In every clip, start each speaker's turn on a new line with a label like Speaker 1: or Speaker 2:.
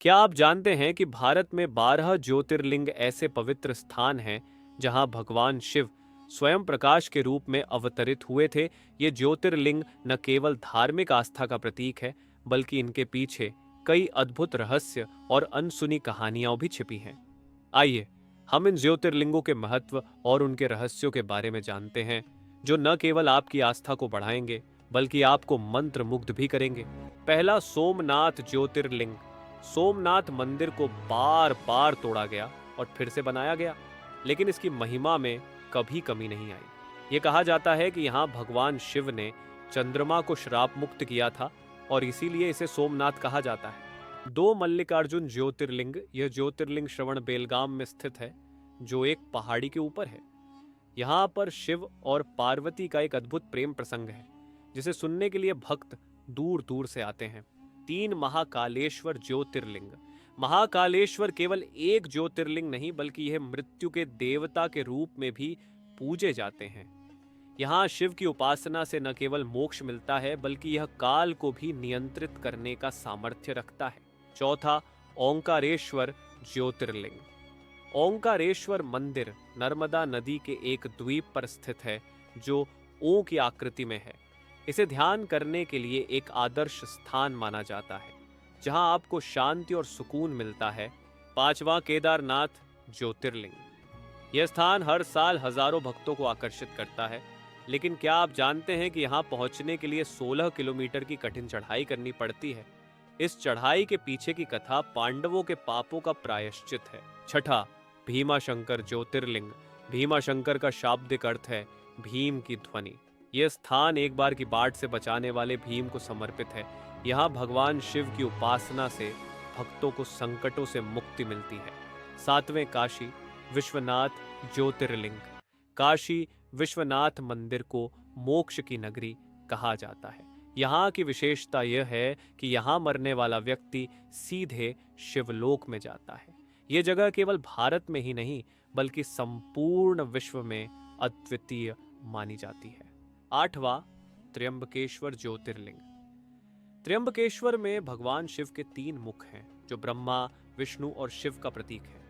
Speaker 1: क्या आप जानते हैं कि भारत में 12 ज्योतिर्लिंग ऐसे पवित्र स्थान हैं जहां भगवान शिव स्वयं प्रकाश के रूप में अवतरित हुए थे। ये ज्योतिर्लिंग न केवल धार्मिक आस्था का प्रतीक है, बल्कि इनके पीछे कई अद्भुत रहस्य और अनसुनी कहानियां भी छिपी हैं। आइए हम इन ज्योतिर्लिंगों के महत्व और उनके रहस्यों के बारे में जानते हैं, जो न केवल आपकी आस्था को बढ़ाएंगे बल्कि आपको मंत्र मुग्ध भी करेंगे। पहला, सोमनाथ ज्योतिर्लिंग। सोमनाथ मंदिर को बार बार तोड़ा गया और फिर से बनाया गया, लेकिन इसकी महिमा में कभी कमी नहीं आई। ये कहा जाता है कि यहाँ भगवान शिव ने चंद्रमा को श्राप मुक्त किया था और इसीलिए इसे सोमनाथ कहा जाता है। दो, मल्लिकार्जुन ज्योतिर्लिंग। यह ज्योतिर्लिंग श्रवण बेलगाम में स्थित है, जो एक पहाड़ी के ऊपर है। यहाँ पर शिव और पार्वती का एक अद्भुत प्रेम प्रसंग है, जिसे सुनने के लिए भक्त दूर दूर से आते हैं। तीन, महाकालेश्वर ज्योतिर्लिंग। महाकालेश्वर केवल एक ज्योतिर्लिंग नहीं, बल्कि यह मृत्यु के देवता के रूप में भी पूजे जाते हैं। यहाँ शिव की उपासना से न केवल मोक्ष मिलता है, बल्कि यह काल को भी नियंत्रित करने का सामर्थ्य रखता है। चौथा, ओंकारेश्वर ज्योतिर्लिंग। ओंकारेश्वर मंदिर नर्मदा नदी के एक द्वीप पर स्थित है, जो ओ की आकृति में है। इसे ध्यान करने के लिए एक आदर्श स्थान माना जाता है, जहां आपको शांति और सुकून मिलता है। पांचवा, केदारनाथ ज्योतिर्लिंग। यह स्थान हर साल हजारों भक्तों को आकर्षित करता है, लेकिन क्या आप जानते हैं कि यहां पहुंचने के लिए 16 किलोमीटर की कठिन चढ़ाई करनी पड़ती है। इस चढ़ाई के पीछे की कथा पांडवों के पापों का प्रायश्चित है। छठा, भीमाशंकर ज्योतिर्लिंग। भीमाशंकर का शाब्दिक अर्थ है भीम की ध्वनि। यह स्थान एक बार की बाढ़ से बचाने वाले भीम को समर्पित है। यहाँ भगवान शिव की उपासना से भक्तों को संकटों से मुक्ति मिलती है। सातवें, काशी विश्वनाथ ज्योतिर्लिंग। काशी विश्वनाथ मंदिर को मोक्ष की नगरी कहा जाता है। यहाँ की विशेषता यह है कि यहाँ मरने वाला व्यक्ति सीधे शिवलोक में जाता है। ये जगह केवल भारत में ही नहीं, बल्कि संपूर्ण विश्व में अद्वितीय मानी जाती है। आठवां, त्र्यंबकेश्वर ज्योतिर्लिंग। त्र्यंबकेश्वर में भगवान शिव के 3 मुख हैं, जो ब्रह्मा, विष्णु और शिव का प्रतीक है।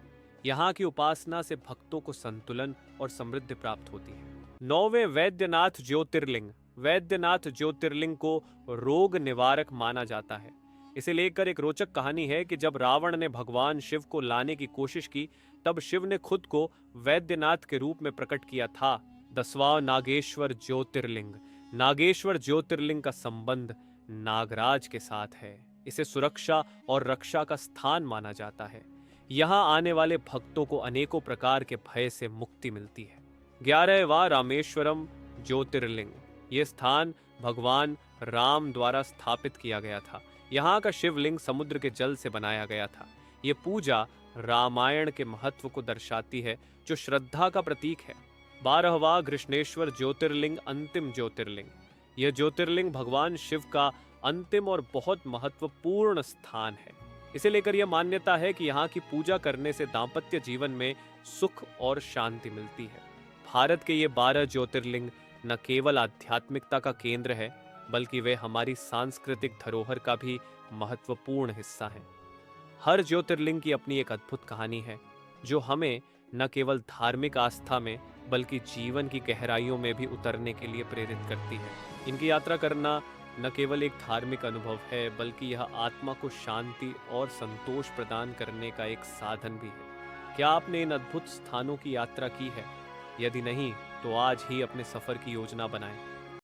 Speaker 1: यहाँ की उपासना से भक्तों को संतुलन और समृद्धि प्राप्त होती है। नौवें, वैद्यनाथ ज्योतिर्लिंग। वैद्यनाथ ज्योतिर्लिंग को रोग निवारक माना जाता है। इसे लेकर एक रोचक कहानी है कि जब रावण ने भगवान शिव को लाने की कोशिश की, तब शिव ने खुद को वैद्यनाथ के रूप में प्रकट किया था। 10वां, नागेश्वर ज्योतिर्लिंग। नागेश्वर ज्योतिर्लिंग का संबंध नागराज के साथ है। इसे सुरक्षा और रक्षा का स्थान माना जाता है। यहाँ आने वाले भक्तों को अनेकों प्रकार के भय से मुक्ति मिलती है। 11वां, रामेश्वरम ज्योतिर्लिंग। ये स्थान भगवान राम द्वारा स्थापित किया गया था। यहाँ का शिवलिंग समुद्र के जल से बनाया गया था। ये पूजा रामायण के महत्व को दर्शाती है, जो श्रद्धा का प्रतीक है। 12वां, कृष्णेश्वर ज्योतिर्लिंग, अंतिम ज्योतिर्लिंग। यह ज्योतिर्लिंग भगवान शिव का अंतिम और बहुत महत्वपूर्ण स्थान है। इसे लेकर यह मान्यता है कि यहाँ की पूजा करने से दाम्पत्य जीवन में सुख और शांति मिलती है। भारत के ये 12 ज्योतिर्लिंग न केवल आध्यात्मिकता का केंद्र है, बल्कि वे हमारी सांस्कृतिक धरोहर का भी महत्वपूर्ण हिस्सा हैं। हर ज्योतिर्लिंग की अपनी एक अद्भुत कहानी है, जो हमें न केवल धार्मिक आस्था में, बल्कि जीवन की गहराइयों में भी उतरने के लिए प्रेरित करती है। इनकी यात्रा करना न केवल एक धार्मिक अनुभव है, बल्कि यह आत्मा को शांति और संतोष प्रदान करने का एक साधन भी है। क्या आपने इन अद्भुत स्थानों की यात्रा की है? यदि नहीं, तो आज ही अपने सफर की योजना बनाएं।